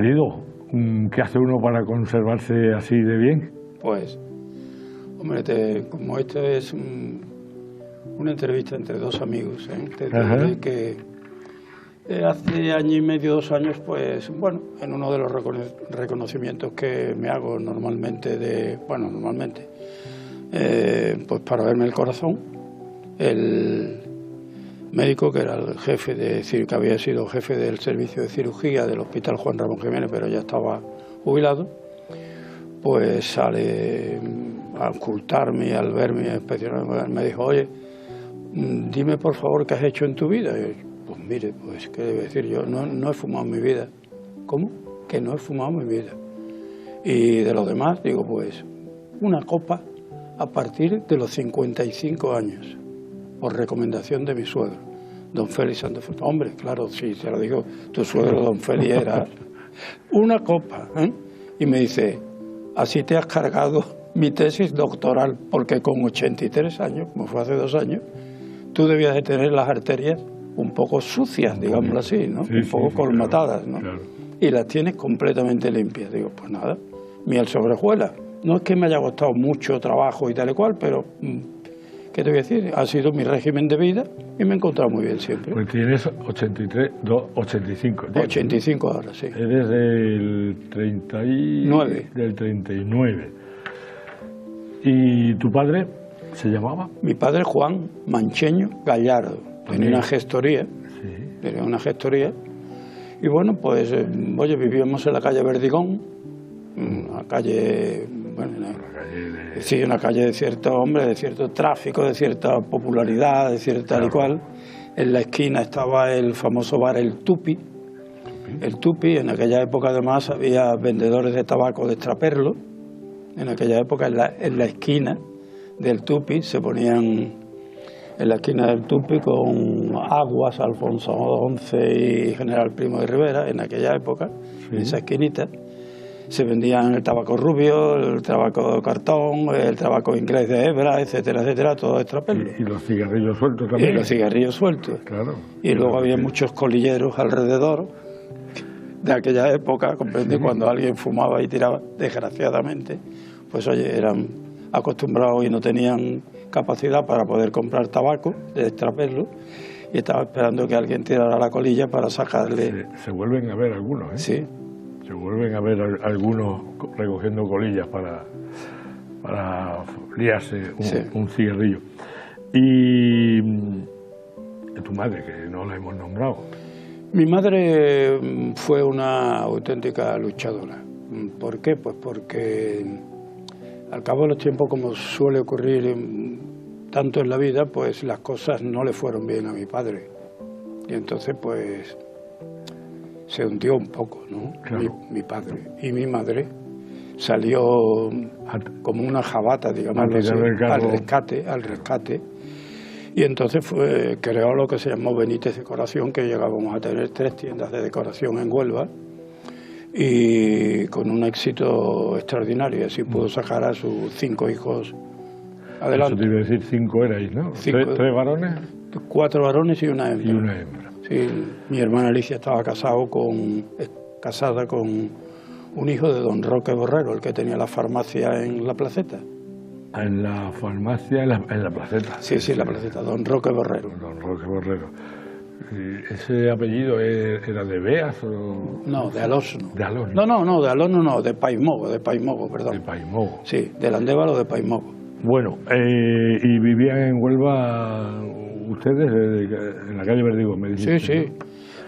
Querido, ¿qué hace uno para conservarse así de bien? Pues, hombre, como esto es una entrevista entre dos amigos, te diré que hace año y medio, 2 años, pues, bueno, en uno de los reconocimientos que me hago normalmente, pues para verme el corazón, el médico, que era el jefe que había sido jefe del servicio de cirugía del Hospital Juan Ramón Jiménez, pero ya estaba jubilado, pues sale a auscultarme, al verme, a inspeccionarme, me dijo: oye, dime por favor qué has hecho en tu vida. Y, pues mire, pues qué debe decir yo, no he fumado en mi vida. ¿Cómo? Que no he fumado en mi vida. Y de lo demás, digo, pues una copa a partir de los 55 años, por recomendación de mi suegro, don Félix Santos. Hombre, claro, sí, se lo digo, tu suegro don Félix era una copa, ¿eh? Y me dice: así te has cargado mi tesis doctoral, porque con 83 años, como fue hace 2 años, tú debías de tener las arterias un poco sucias, digámoslo así, ¿no? Sí, un poco sí, colmatadas, claro, ¿no? claro. Y las tienes completamente limpias. Digo, pues nada, miel sobre hojuelas. No es que me haya costado mucho trabajo y tal y cual, pero ¿qué te voy a decir? Ha sido mi régimen de vida y me he encontrado muy bien siempre. Pues tienes 85. 85 ahora, sí. Eres del 9. Del 39. ¿Y tu padre se llamaba? Mi padre, Juan Mancheño Gallardo. Tenía una gestoría. Sí. Tenía una gestoría. Y bueno, pues, oye, vivíamos en la calle Verdigón, una calle, bueno, sí, una calle de cierto hombre, de cierto tráfico, de cierta popularidad, de cierta tal y cual. En la esquina estaba el famoso bar El Tupi. El Tupi, en aquella época además había vendedores de tabaco de extraperlo. En aquella época en la esquina del Tupi se ponían, en la esquina del Tupi, con Aguas, Alfonso XI y General Primo de Rivera, en aquella época, en esa esquinita, se vendían el tabaco rubio, el tabaco de cartón, el tabaco inglés de hebra, etcétera, etcétera, todo extraperlo. Y los cigarrillos sueltos también. Y los cigarrillos sueltos. Claro. Y luego había muchos colilleros alrededor de aquella época, comprende, cuando alguien fumaba y tiraba, desgraciadamente, pues oye, eran acostumbrados y no tenían capacidad para poder comprar tabaco de extraperlo, y estaba esperando que alguien tirara la colilla para sacarle. Se vuelven a ver algunos, ¿eh? Sí. Se vuelven a ver algunos recogiendo colillas para liarse un cigarrillo. Y tu madre, que no la hemos nombrado. Mi madre fue una auténtica luchadora. ¿Por qué? Pues porque al cabo de los tiempos, como suele ocurrir tanto en la vida, pues las cosas no le fueron bien a mi padre. Y entonces, pues, se hundió un poco, ¿no? Claro. Mi padre. Y mi madre salió como una jabata, digamos así, al rescate. Y entonces creó lo que se llamó Benítez Decoración, que llegábamos a tener 3 tiendas de decoración en Huelva, y con un éxito extraordinario. Así pudo sacar a sus 5 hijos adelante. Eso te iba a decir, 5 erais, ¿no? 3 varones. 4 varones y una hembra. Y una hembra. Sí, mi hermana Alicia estaba casada con un hijo de don Roque Borrero, el que tenía la farmacia en La Placeta. En la farmacia, en la Placeta. Sí, en La Placeta, don Roque Borrero. Don Roque Borrero. ¿Ese apellido era de Beas o...? No, de Alosno. ¿De Alosno? No, de Alosno no, de Paimogo, perdón. De Paimogo. Sí, del Andévalo de Paimogo. Bueno, ¿y vivían en Huelva ustedes en la calle Verdigón, me dijiste? Sí.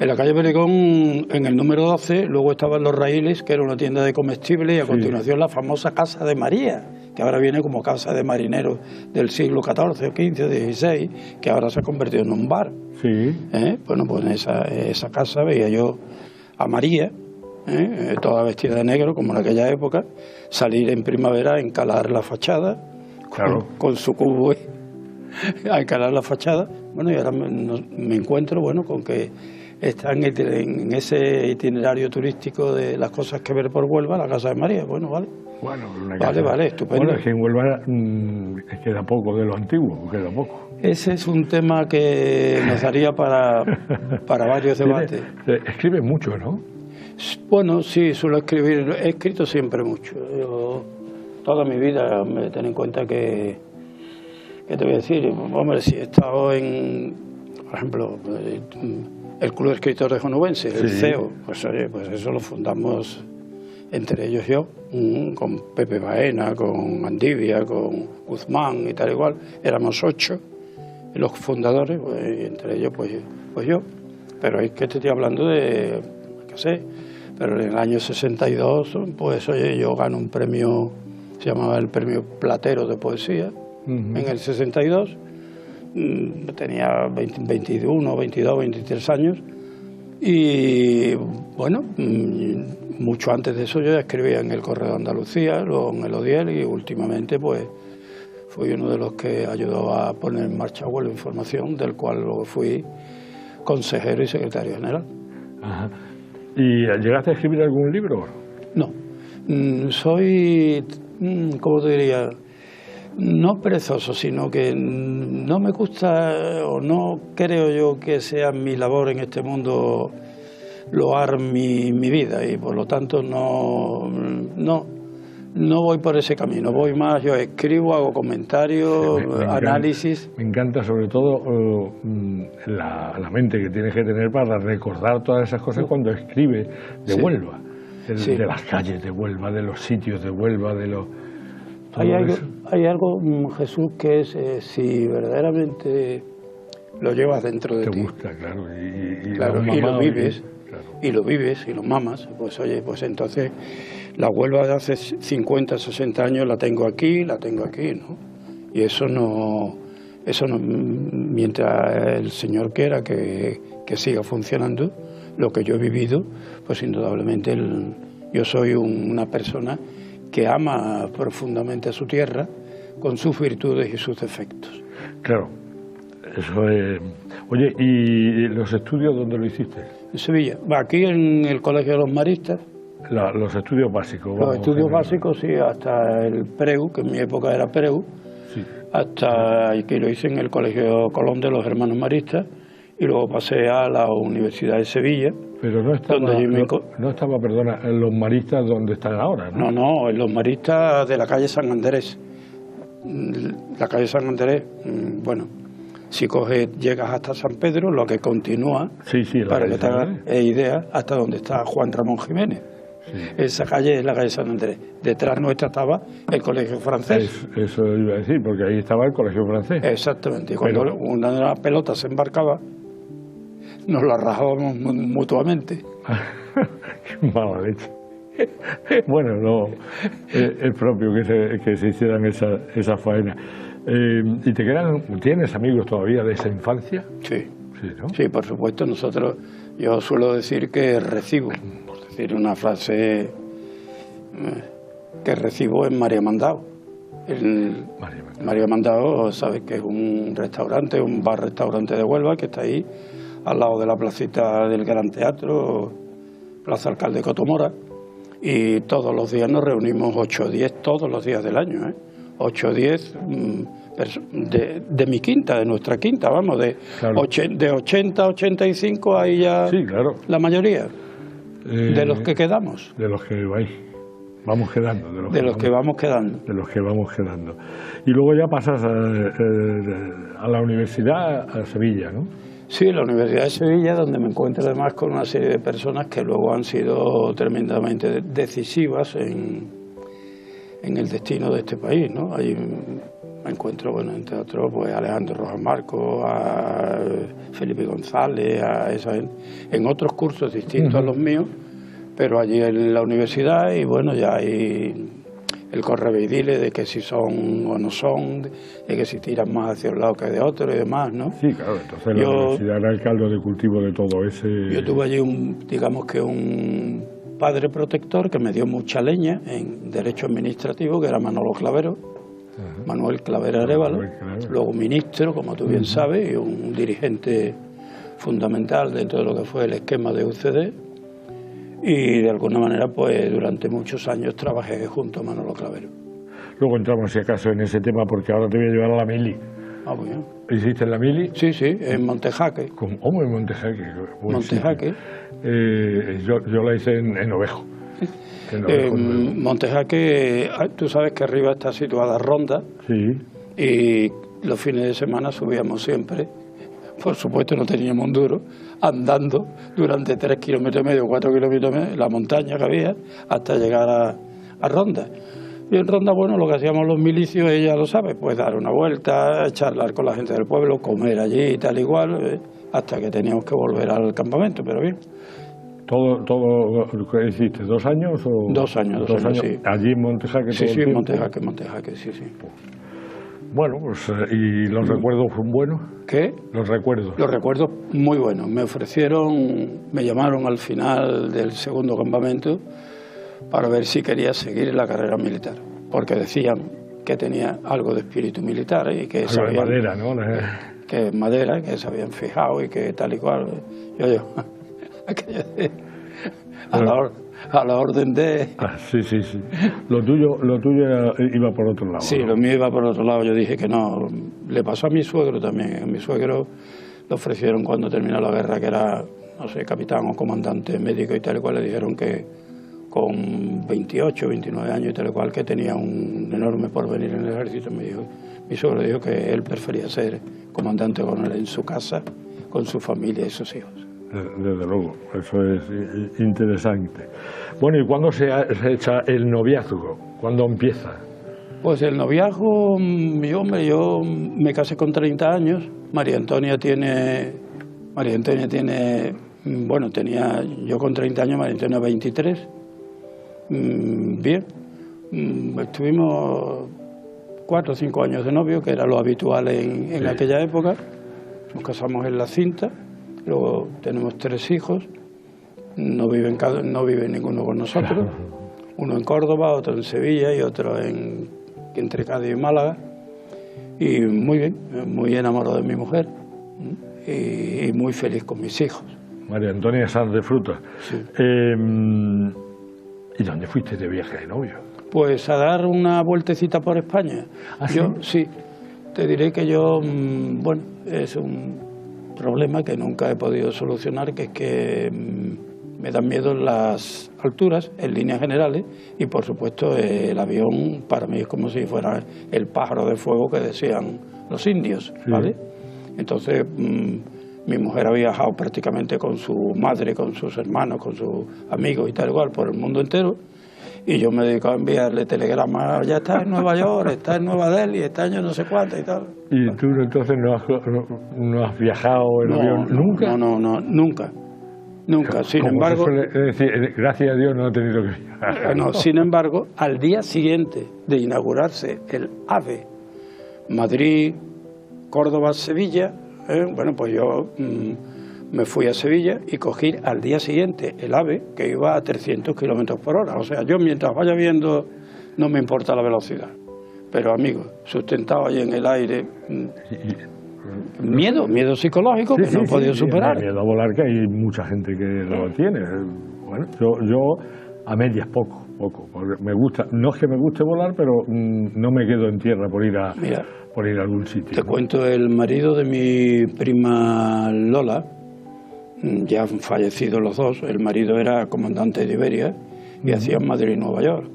En la calle Verdigón, en el número 12, luego estaban Los Raíles, que era una tienda de comestibles, y a continuación la famosa Casa de María, que ahora viene como casa de marineros del siglo XIV, XV, XVI, que ahora se ha convertido en un bar. Sí. Bueno, pues en esa casa veía yo a María, toda vestida de negro, como en aquella época, salir en primavera a encalar la fachada, claro, con su cubo, a encalar la fachada. Bueno, y ahora me encuentro, bueno, con que están en ese itinerario turístico de las cosas que ver por Huelva, la Casa de María. Bueno, vale. Bueno, una casa. Vale, estupendo. Bueno, es que en Huelva queda poco de lo antiguo, queda poco. Ese es un tema que nos daría para varios debates. Escribe mucho, ¿no? Bueno, sí, suelo escribir, he escrito siempre mucho. Yo, toda mi vida, me ten en cuenta que te voy a decir, hombre, si he estado por ejemplo, el Club de Escritores Onubense, el CEO, pues oye, pues eso lo fundamos entre ellos yo, con Pepe Baena, con Andivia, con Guzmán y tal igual, éramos 8 los fundadores, pues, y entre ellos pues yo. Pero es que te estoy hablando de, qué sé, pero en el año 62, pues oye, yo gano un premio, se llamaba el Premio Platero de Poesía, en el 62, tenía 21, 22, 23 años, y bueno, mucho antes de eso yo ya escribía en El Correo de Andalucía, luego en El Odiel, y últimamente pues fui uno de los que ayudó a poner en marcha Huelva Información, del cual luego fui consejero y secretario general. Ajá. ¿Y llegaste a escribir algún libro? No, soy, ¿cómo te diría? No perezoso, sino que no me gusta o no creo yo que sea mi labor en este mundo loar mi vida, y por lo tanto no voy por ese camino, voy más, yo escribo, hago comentarios, análisis. Me encanta sobre todo la mente que tienes que tener para recordar todas esas cosas cuando escribes de Huelva, de las calles de Huelva, de los sitios de Huelva, de los... Hay algo, Jesús, que es si verdaderamente lo llevas dentro de ti. Te gusta, claro. Y lo vives, y lo vives, y lo mamas, pues oye, pues entonces la Huelva de hace 50, 60 años la tengo aquí, ¿no? Y eso no, mientras el Señor quiera que siga funcionando, lo que yo he vivido, pues indudablemente yo soy una persona que ama profundamente a su tierra, con sus virtudes y sus defectos. Claro, eso es... Oye, ¿y los estudios dónde lo hiciste? En Sevilla, aquí en el Colegio de los Maristas. Los estudios básicos. Los estudios básicos, sí, hasta el PREU, que en mi época era PREU, sí. Hasta que lo hice en el Colegio Colón de los Hermanos Maristas, y luego pasé a la Universidad de Sevilla. Pero no estaba, perdona, en los maristas donde están ahora, ¿no? No, en los maristas de la calle San Andrés. La calle San Andrés, bueno, si llegas hasta San Pedro, lo que continúa, para que te hagas idea, hasta donde está Juan Ramón Jiménez. Sí. Esa calle es la calle San Andrés. Detrás nuestra estaba el Colegio Francés. Eso iba a decir, porque ahí estaba el Colegio Francés. Exactamente. Y cuando una de las pelotas se embarcaba, nos la rajábamos mutuamente. Qué mala leche. Bueno, no, es propio que se hicieran esa faena. ¿Y tienes amigos todavía de esa infancia? Sí. Sí, ¿no? Sí, por supuesto. Yo suelo decir que recibo, por decir una frase que recibo en María Mandao. María Mandao, sabes que es un bar-restaurante de Huelva que está ahí, al lado de la placita del Gran Teatro, Plaza Alcalde Cotomora, y todos los días nos reunimos 8 o 10, todos los días del año, 8 o 10 de mi quinta, de nuestra quinta, vamos, de 80 a 85 ahí ya, sí, claro, la mayoría, de los que quedamos. De los que vamos quedando. De los que vamos quedando. De los que vamos quedando. Y luego ya pasas a la universidad, a Sevilla, ¿no? Sí, la Universidad de Sevilla, donde me encuentro además con una serie de personas que luego han sido tremendamente decisivas en el destino de este país, ¿no? Ahí me encuentro, bueno, entre otros, pues Alejandro Rojas Marcos, a Felipe González, en otros cursos distintos a los míos, pero allí en la universidad, y bueno, ya hay el correveidile de que si son o no son, de que si tiran más hacia un lado que de otro y demás, ¿no? Sí, claro, entonces la universidad era el caldo de cultivo de todo ese... Yo tuve allí un padre protector que me dio mucha leña en Derecho Administrativo, que era Manolo Clavero, Manuel Clavero Arévalo, luego ministro, como tú bien sabes, y un dirigente fundamental dentro de lo que fue el esquema de UCD. Y de alguna manera, pues durante muchos años trabajé junto a Manolo Clavero. Luego entramos, si acaso, en ese tema, porque ahora te voy a llevar a la mili. Ah, bueno. ¿Hiciste la mili? Sí, sí, en Montejaque. ¿Cómo en Montejaque? Montejaque. Yo la hice en Ovejo. Montejaque, tú sabes que arriba está situada Ronda. Sí. Y los fines de semana subíamos siempre. Por supuesto no teníamos un duro, andando durante 3 kilómetros y medio, 4 kilómetros y medio, la montaña que había, hasta llegar a Ronda. Y en Ronda, bueno, lo que hacíamos los milicios, ella lo sabe, pues dar una vuelta, charlar con la gente del pueblo, comer allí y tal igual, hasta que teníamos que volver al campamento, pero bien. ¿Todo qué hiciste? ¿2 años? O... 2 años, 2 años, sí. ¿Allí en Montejaque? Sí, todo sí, el Montejaque, sí, sí. Bueno, pues, ¿y los recuerdos fueron buenos? ¿Qué? Los recuerdos. Los recuerdos muy buenos. Me llamaron al final del segundo campamento para ver si quería seguir en la carrera militar, porque decían que tenía algo de espíritu militar y que sabían, de madera, ¿no? Que es madera, que se habían fijado y que tal y cual. Yo a la orden de... Sí. Lo tuyo iba por otro lado. Sí, ¿no? Lo mío iba por otro lado. Yo dije que no. Le pasó a mi suegro también. A mi suegro le ofrecieron cuando terminó la guerra, que era, no sé, capitán o comandante médico y tal y cual, le dijeron que con 28, 29 años y tal y cual, que tenía un enorme porvenir en el ejército. Mi suegro dijo que él prefería ser comandante coronel en su casa, con su familia y sus hijos. Desde luego, eso es interesante. Bueno, ¿y cuándo se echa el noviazgo? ¿Cuándo empieza? Pues el noviazgo, yo me casé con 30 años. María Antonia tiene, bueno, tenía yo con 30 años, María Antonia 23. Bien, estuvimos 4 o 5 años de novio, que era lo habitual en aquella época. Nos casamos en la cinta. Luego tenemos 3 hijos, no vive ninguno con nosotros, uno en Córdoba, otro en Sevilla y otro entre Cádiz y Málaga. Y muy bien, muy enamorado de mi mujer y muy feliz con mis hijos. María Antonia Sanz de Frutos. Sí. ¿Y dónde fuiste de viaje de novio? Pues a dar una vueltecita por España. ¿Ah, yo sí, te diré que yo, bueno, es un problema que nunca he podido solucionar, que es que me dan miedo las alturas en líneas generales y por supuesto el avión para mí es como si fuera el pájaro de fuego que decían los indios, ¿vale? Entonces mi mujer ha viajado prácticamente con su madre, con sus hermanos, con sus amigos y tal igual por el mundo entero. Y yo me dedico a enviarle telegramas, ya está en Nueva York, está en Nueva Delhi, está en yo no sé cuánto y tal. ¿Y tú entonces no has viajado en avión nunca? No, nunca. Sin embargo, decir, gracias a Dios no he tenido que viajar. No, sin embargo, al día siguiente de inaugurarse el AVE Madrid, Córdoba, Sevilla, bueno, pues yo me fui a Sevilla y cogí al día siguiente el AVE, que iba a 300 kilómetros por hora. O sea, yo mientras vaya viendo no me importa la velocidad. Pero, amigo, sustentado ahí en el aire, miedo psicológico que no he podido superar. Miedo a volar, que hay mucha gente que lo tiene. Bueno, yo a medias poco. Porque me gusta, no es que me guste volar, pero no me quedo en tierra por ir a algún sitio. Te cuento, el marido de mi prima Lola, ya han fallecido los dos, el marido era comandante de Iberia y hacía Madrid y Nueva York.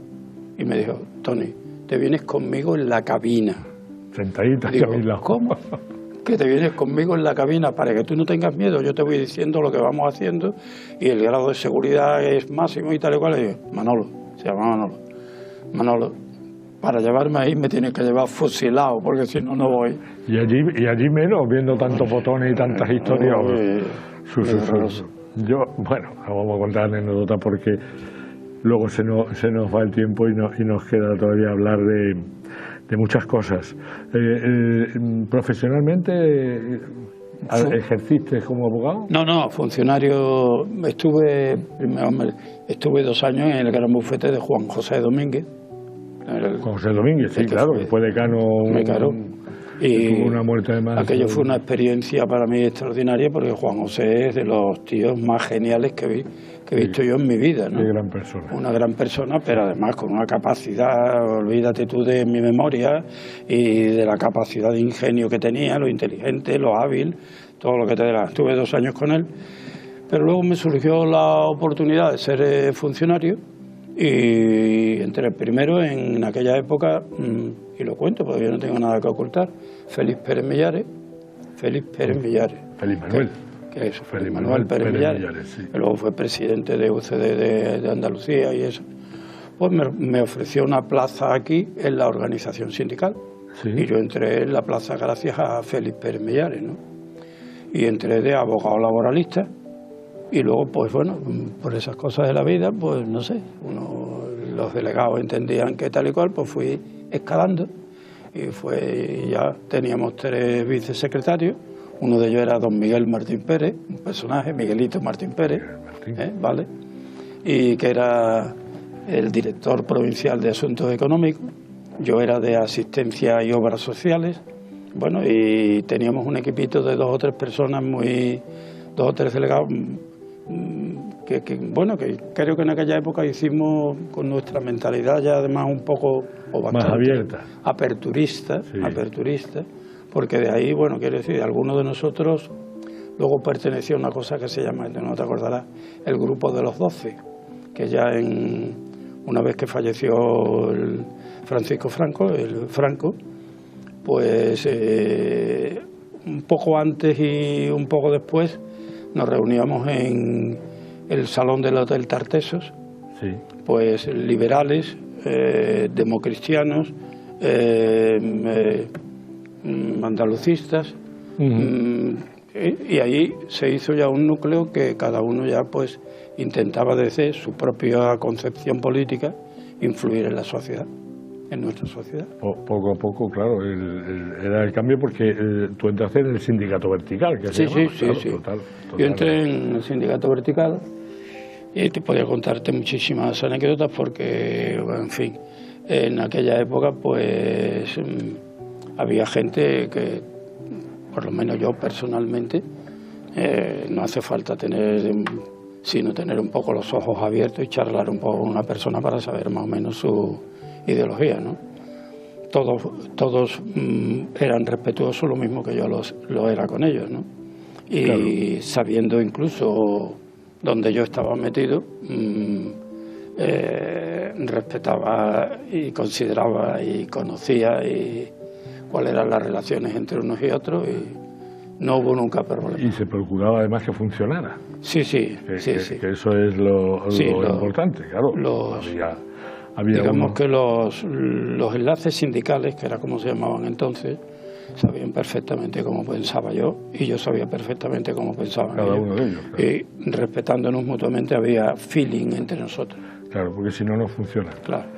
Y me dijo, Tony, te vienes conmigo en la cabina. Sentadita. Digo, ¿cómo? Que te vienes conmigo en la cabina para que tú no tengas miedo. Yo te voy diciendo lo que vamos haciendo y el grado de seguridad es máximo y tal y cual. Y digo, Manolo, se llama Manolo, para llevarme ahí me tienes que llevar fusilado porque si no, no voy. Y allí menos, viendo tantos botones y tantas historias. Yo, bueno, no vamos a contar anécdotas porque luego se nos va el tiempo y nos queda todavía hablar de muchas cosas. ¿Profesionalmente ejerciste como abogado? No, funcionario. Estuve 2 años en el gran bufete de Juan José Domínguez. Juan José Domínguez, sí, claro, que fue decano. Claro. Y tuvo una muerte además. Aquello fue una experiencia para mí extraordinaria, porque Juan José es de los tíos más geniales que he visto yo en mi vida, ¿no? Qué gran persona. Una gran persona, pero además con una capacidad, olvídate tú de mi memoria y de la capacidad de ingenio que tenía, lo inteligente, lo hábil, todo lo que te dé. Estuve 2 años con él, pero luego me surgió la oportunidad de ser funcionario y entré primero en aquella época, y lo cuento porque yo no tengo nada que ocultar, Félix Pérez Millares. Félix Manuel. Que eso, Félix Manuel Pérez Millares, sí. Que luego fue presidente de UCD de Andalucía y eso. Pues me ofreció una plaza aquí en la organización sindical. Sí. Y yo entré en la plaza gracias a Félix Pérez Millares, ¿no? Y entré de abogado laboralista. Y luego, pues bueno, por esas cosas de la vida, pues no sé, los delegados entendían que tal y cual, pues fui escalando. Y ya teníamos 3 vicesecretarios. Uno de ellos era don Miguel Martín Pérez, un personaje, Miguelito Martín Pérez, ¿vale? Y que era el director provincial de Asuntos Económicos. Yo era de Asistencia y Obras Sociales. Bueno, y teníamos un equipito de 2 o 3 personas, 2 o 3 delegados, que creo que en aquella época hicimos con nuestra mentalidad ya además un poco, o bastante, más abierta, aperturista, porque de ahí, bueno, quiero decir, algunos de nosotros luego perteneció a una cosa que se llama, no te acordarás, el grupo de los 12, que ya una vez que falleció el Francisco Franco, pues un poco antes y un poco después nos reuníamos en el salón del Hotel Tartesos, sí. Pues liberales, democristianos, andalucistas, y ahí se hizo ya un núcleo que cada uno ya pues intentaba desde su propia concepción política influir en la sociedad, en nuestra sociedad. Poco a poco, claro, era el cambio porque tú entraste en el sindicato vertical, que sí. Total. Yo entré en el sindicato vertical y te podría contarte muchísimas anécdotas porque, en fin, en aquella época pues había gente que, por lo menos yo personalmente, no hace falta sino tener un poco los ojos abiertos y charlar un poco con una persona para saber más o menos su ideología, ¿no? Todos eran respetuosos, lo mismo que yo lo era con ellos, ¿no? Y claro, sabiendo incluso donde yo estaba metido, respetaba y consideraba y conocía y cuáles eran las relaciones entre unos y otros, y no hubo nunca problema. Y se procuraba además que funcionara. Sí. Que eso es lo importante, claro. Digamos que los enlaces sindicales, que era como se llamaban entonces, sabían perfectamente cómo pensaba yo y yo sabía perfectamente cómo pensaban cada ellos. uno de ellos. Claro. Y respetándonos mutuamente había feeling entre nosotros. Claro, porque si no, no funciona. Claro.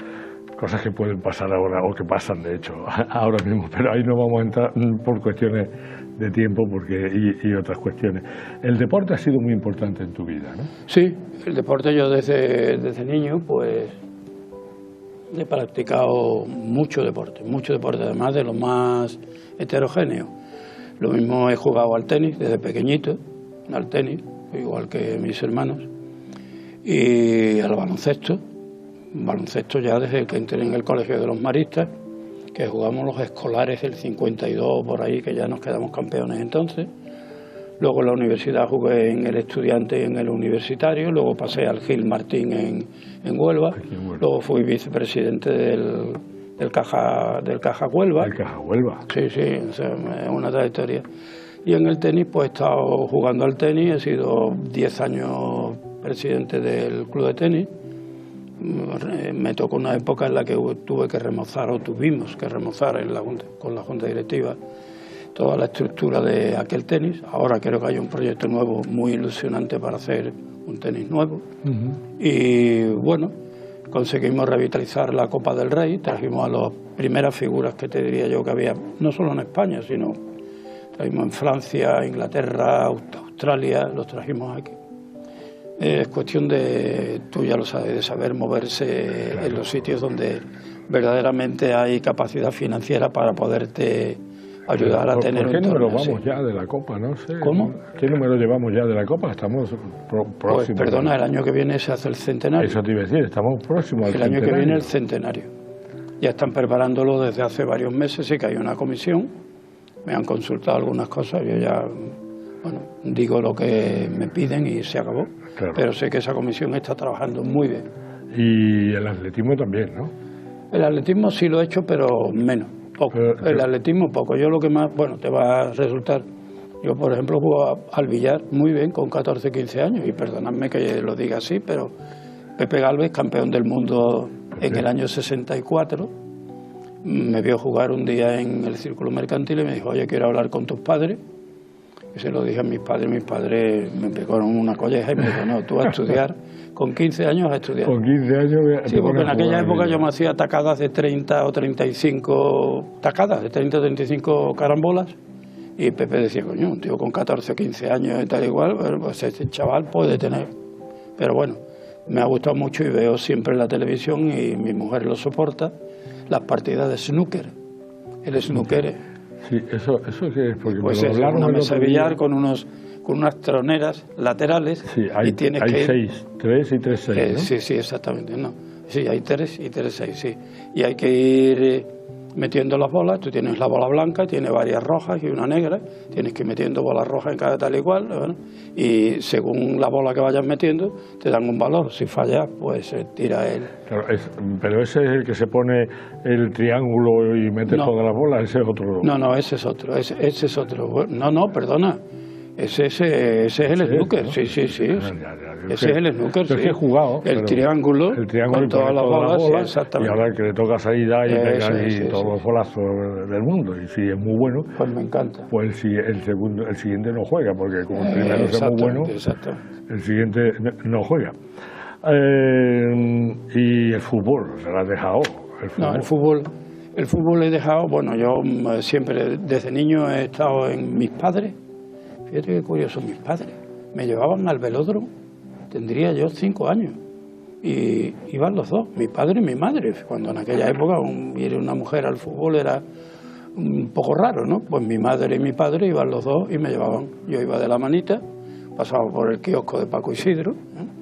Cosas que pueden pasar ahora, o que pasan de hecho ahora mismo, pero ahí no vamos a entrar por cuestiones de tiempo y otras cuestiones. El deporte ha sido muy importante en tu vida, ¿no? Sí, el deporte yo desde niño pues he practicado mucho deporte, además de lo más heterogéneo. Lo mismo he jugado al tenis desde pequeñito, al tenis, igual que mis hermanos, y al baloncesto ya desde que entré en el Colegio de los Maristas, que jugamos los escolares del 52 por ahí, que ya nos quedamos campeones entonces. Luego en la universidad jugué en el Estudiante y en el Universitario, luego pasé al Gil Martín en Huelva, luego fui vicepresidente del Caja Huelva. ¿El Caja Huelva? Sí, o sea, es una trayectoria. Y en el tenis, pues he estado jugando al tenis, he sido 10 años presidente del club de tenis. Me tocó una época en la que tuvimos que remozar con la Junta Directiva toda la estructura de aquel tenis. Ahora creo que hay un proyecto nuevo muy ilusionante para hacer un tenis nuevo. Y bueno, conseguimos revitalizar la Copa del Rey, trajimos a las primeras figuras que te diría yo que había, no solo en España, sino trajimos en Francia, Inglaterra, Australia, los trajimos aquí. Es cuestión de, tú ya lo sabes, de saber moverse en los sitios donde verdaderamente hay capacidad financiera para poderte ayudar a tener ¿Por qué un número torneo vamos así. ya de la Copa? No sé. ¿Cómo? ¿Qué número llevamos ya de la Copa? Estamos Pues próximos. perdona, el año que viene se hace el centenario. Eso te iba a decir, estamos próximos al El año que centenario. viene el centenario. Ya están preparándolo desde hace varios meses, sé que hay una comisión, me han consultado algunas cosas, yo ya, bueno, digo lo que me piden y se acabó. Claro. Pero sé que esa comisión está trabajando muy bien. Y el atletismo también, ¿no? El atletismo sí lo he hecho, pero menos, poco. El atletismo poco. Yo lo que más, bueno, te va a resultar. Yo, por ejemplo, juego al billar muy bien con 14, 15 años, y perdonadme que lo diga así, pero Pepe Gálvez, campeón del mundo en el año 64, me vio jugar un día en el Círculo Mercantil y me dijo, oye, quiero hablar con tus padres. Y se lo dije a mis padres me pegaron una colleja y me dijo, no, tú vas a estudiar, con 15 años a estudiar. Con 15 años... Sí, porque en aquella época yo me hacía tacadas de 30 o 35, tacadas de 30 o 35 carambolas, y Pepe decía, coño, un tío con 14 o 15 años y tal igual, pues este chaval puede tener. Pero bueno, me ha gustado mucho y veo siempre en la televisión, y mi mujer lo soporta, las partidas de snooker. El snooker Sí, eso que es, porque pues me lo es hablaron una el mesa otro de billar día. con unas troneras laterales, Sí, hay, y tienes hay que ir, 6, 3 y 3, 6, ¿no? Sí, exactamente, no. Sí, hay 3 y 3, 6, sí. Y hay que ir metiendo las bolas. Tú tienes la bola blanca, tienes varias rojas y una negra, tienes que ir metiendo bolas rojas en cada tal y cual, ¿no? Y según la bola que vayas metiendo te dan un valor. Si fallas, pues se tira el... Claro, pero ese es el que se pone el triángulo y mete No. todas las bolas, ese es otro. No, ese es otro, ese es otro. No, perdona. Ese es el snooker, ¿no? sí. Ya, Ese es el snooker, yo sí. que he jugado. El triángulo y con todas las bolas, sí, exactamente. Y ahora el que le toca salida y Eso pegar es, todos los bolazos del mundo. Y si es muy bueno, Pues me encanta. pues el siguiente no juega, porque como el primero es muy bueno, Exactamente. el siguiente no juega. Y el fútbol, se lo has dejado. No, el fútbol he dejado, bueno, yo siempre desde niño he estado en mis padres. Fíjate qué curioso, mis padres me llevaban al velódromo, tendría yo 5 años, y iban los dos, mi padre y mi madre, cuando en aquella época ir una mujer al fútbol era un poco raro, ¿no? Pues mi madre y mi padre iban los dos y me llevaban. Yo iba de la manita, pasaba por el kiosco de Paco Isidro,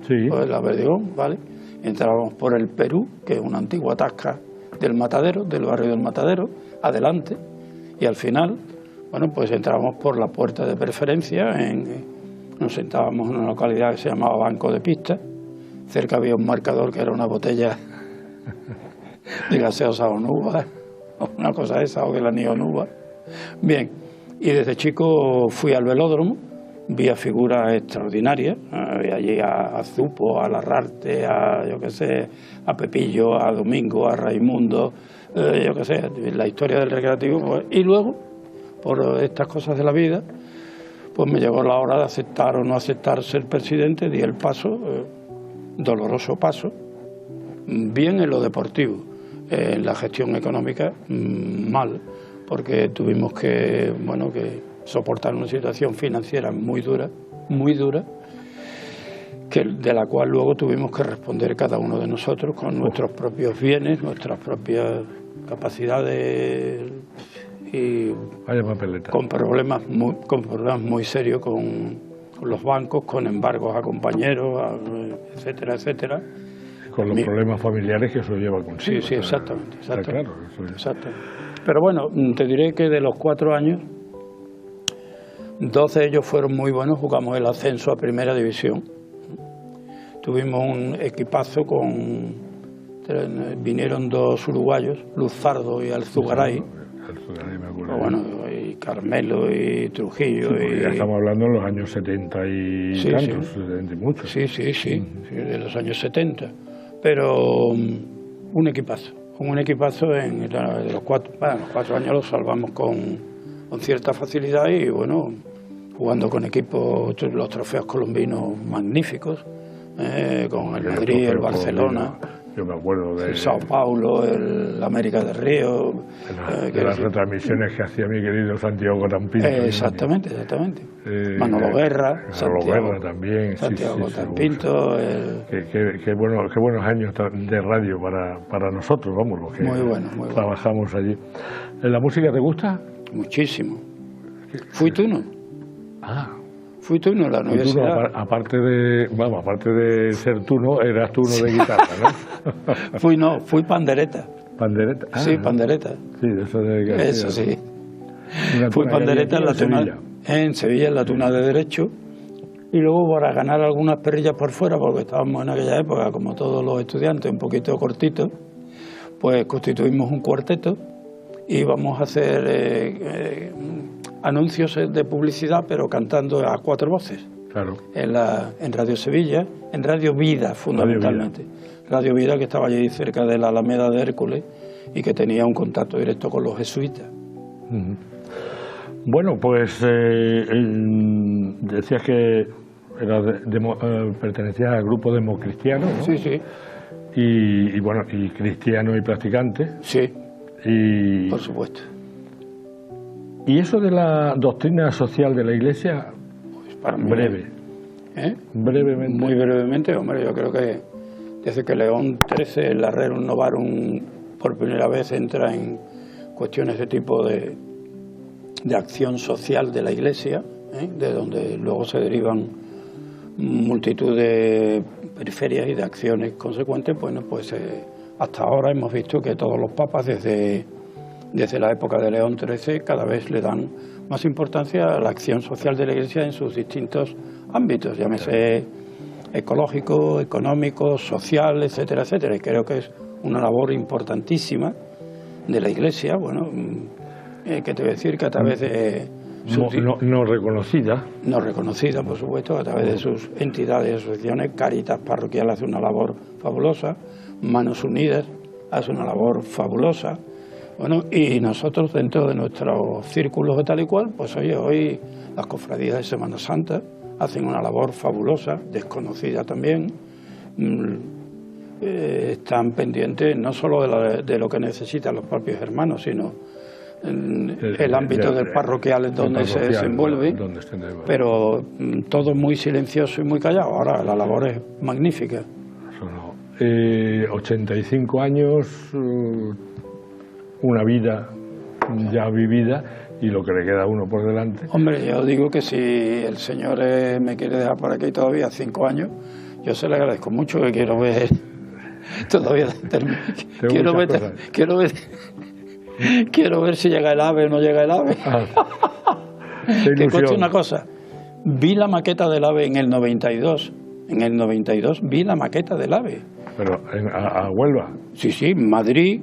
Sí. por la Verdigón, ¿vale? Entrábamos por el Perú, que es una antigua tasca del Matadero, del barrio del Matadero, adelante, y al final, bueno, pues entrábamos por la puerta de preferencia, nos sentábamos en una localidad que se llamaba Banco de Pista, cerca había un marcador que era una botella de gaseosa Onuba, o una cosa esa, o que la ni Onuba. Bien, y desde chico fui al velódromo, vi a figuras extraordinarias, allí a Zupo, a Larrarte, a yo qué sé, a Pepillo, a Domingo, a Raimundo, yo qué sé, la historia del recreativo, pues, y luego, por estas cosas de la vida, pues me llegó la hora de aceptar o no aceptar ser presidente, di el paso, doloroso paso, bien en lo deportivo, en la gestión económica mal, porque tuvimos que soportar una situación financiera muy dura, de la cual luego tuvimos que responder cada uno de nosotros con nuestros propios bienes, nuestras propias capacidades, y con problemas muy serios con los bancos, con embargos a compañeros, etcétera, etcétera. Con los problemas familiares que eso lleva consigo. Sí, exactamente. Claro, Pero bueno, te diré que de los 4 años, 2 de ellos fueron muy buenos, jugamos el ascenso a Primera División. Tuvimos un equipazo vinieron 2 uruguayos, Luzardo y Alzugaray. Me acuerdo. Bueno, y Carmelo y Trujillo. Sí, ya estamos hablando en los años 70 y tantos, 70 y muchos. Sí, de los años 70. Pero un equipazo de los 4 años los salvamos con cierta facilidad y bueno, jugando con equipos, los trofeos colombinos magníficos, con el Madrid, el Barcelona. Yo me acuerdo de el Sao Paulo, el América de Río. De las retransmisiones que hacía mi querido Santiago Cotampinto. Exactamente. Manolo Guerra, Santiago también. Santiago Cotampinto. Qué buenos años de radio para nosotros, vamos, los que muy bueno. trabajamos allí. ¿La música te gusta? muchísimo. Fui tuno. Ah. Fui tuno en la universidad. Aparte de ser tuno, eras tuno de guitarra, ¿no? Fui pandereta. ¿Pandereta? Ah, sí, pandereta. Sí, eso de García. Eso sí. Fui pandereta en la tuna, en Sevilla, en la tuna de Derecho. Y luego para ganar algunas perrillas por fuera, porque estábamos en aquella época, como todos los estudiantes, un poquito cortitos, pues constituimos un cuarteto y íbamos a hacer anuncios de publicidad, pero cantando a 4 voces. Claro. En Radio Sevilla, en Radio Vida, fundamentalmente. Radio Vida, que estaba allí cerca de la Alameda de Hércules y que tenía un contacto directo con los jesuitas. Bueno, pues decías que pertenecías al grupo democristiano, ¿no? Sí, sí. Y bueno, y cristiano y practicante. Sí, y por supuesto. ¿Y eso de la doctrina social de la Iglesia? Pues para mí, breve. Brevemente. Muy brevemente, hombre, yo creo que desde que León XIII, el Rerum Novarum, por primera vez entra en cuestiones de tipo de acción social de la Iglesia, de donde luego se derivan multitud de periferias y de acciones consecuentes, bueno, pues hasta ahora hemos visto que todos los papas desde la época de León XIII cada vez le dan más importancia a la acción social de la Iglesia en sus distintos ámbitos, llámese ecológico, económico, social, etcétera, etcétera. Y creo que es una labor importantísima de la Iglesia, bueno, que te voy a decir que a través de no reconocida. No reconocida, por supuesto, a través de sus entidades y asociaciones. Cáritas Parroquial hace una labor fabulosa, Manos Unidas hace una labor fabulosa. Bueno, y nosotros dentro de nuestros círculos de tal y cual, pues oye, hoy las cofradías de Semana Santa hacen una labor fabulosa, desconocida también. Están pendientes no solo de lo que necesitan los propios hermanos, sino el ámbito del parroquial en donde se desenvuelve, pero todo muy silencioso y muy callado. Ahora la labor es magnífica. 85 años, una vida ya vivida y lo que le queda a uno por delante. Hombre, yo digo que si el Señor me quiere dejar por aquí todavía 5 años, yo se le agradezco mucho, que quiero ver todavía quiero ver si llega el AVE o no llega el AVE. Que cueste una cosa, vi la maqueta del AVE en el 92. En el 92 vi la maqueta del AVE. ¿Pero a Huelva? Sí, Madrid,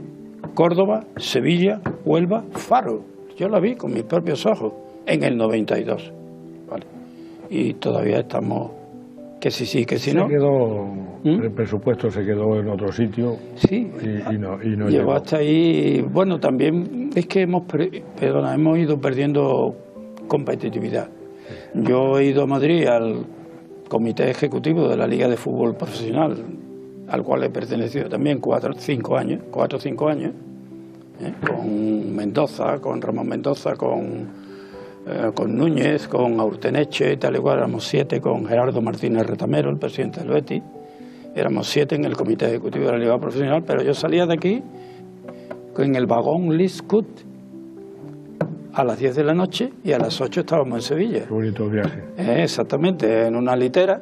Córdoba, Sevilla, Huelva, Faro. Yo la vi con mis propios ojos en el 92. Vale. Y todavía estamos, que sí, que si no. El presupuesto se quedó en otro sitio. Sí. Y no llegó hasta ahí. Bueno, también es que hemos ido perdiendo competitividad. Yo he ido a Madrid al comité ejecutivo de la Liga de Fútbol Profesional, al cual he pertenecido también 4 o 5 años, con Mendoza, con Ramón Mendoza, con Núñez, con Aurteneche y tal y cual. Éramos 7 con Gerardo Martínez Retamero, el presidente del Betis. Éramos 7 en el comité ejecutivo de la Liga Profesional, pero yo salía de aquí en el vagón Liscut a las 10 de la noche y a las 8 estábamos en Sevilla. Qué bonito viaje. Exactamente, en una litera.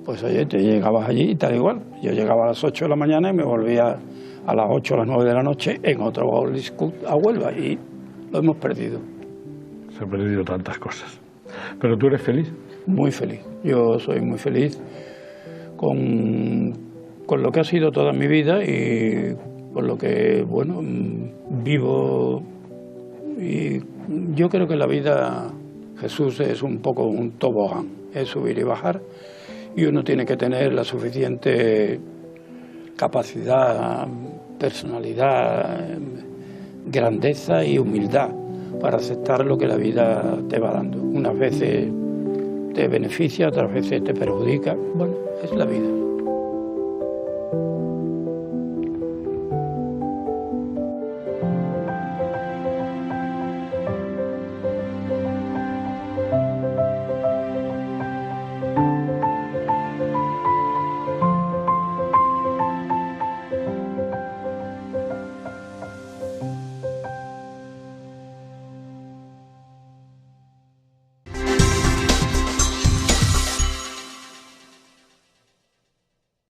Pues oye, te llegabas allí y tal igual. Yo llegaba a las 8 de la mañana y me volvía a las 8 o las 9 de la noche en otro vagón Liscut a Huelva, y lo hemos perdido. Se han perdido tantas cosas. ¿Pero tú eres feliz? Muy feliz. Yo soy muy feliz con lo que ha sido toda mi vida y con lo que, bueno, vivo. Y yo creo que la vida, Jesús, es un poco un tobogán, es subir y bajar, y uno tiene que tener la suficiente capacidad, personalidad, grandeza y humildad para aceptar lo que la vida te va dando. Unas veces te beneficia, otras veces te perjudica. Bueno, es la vida.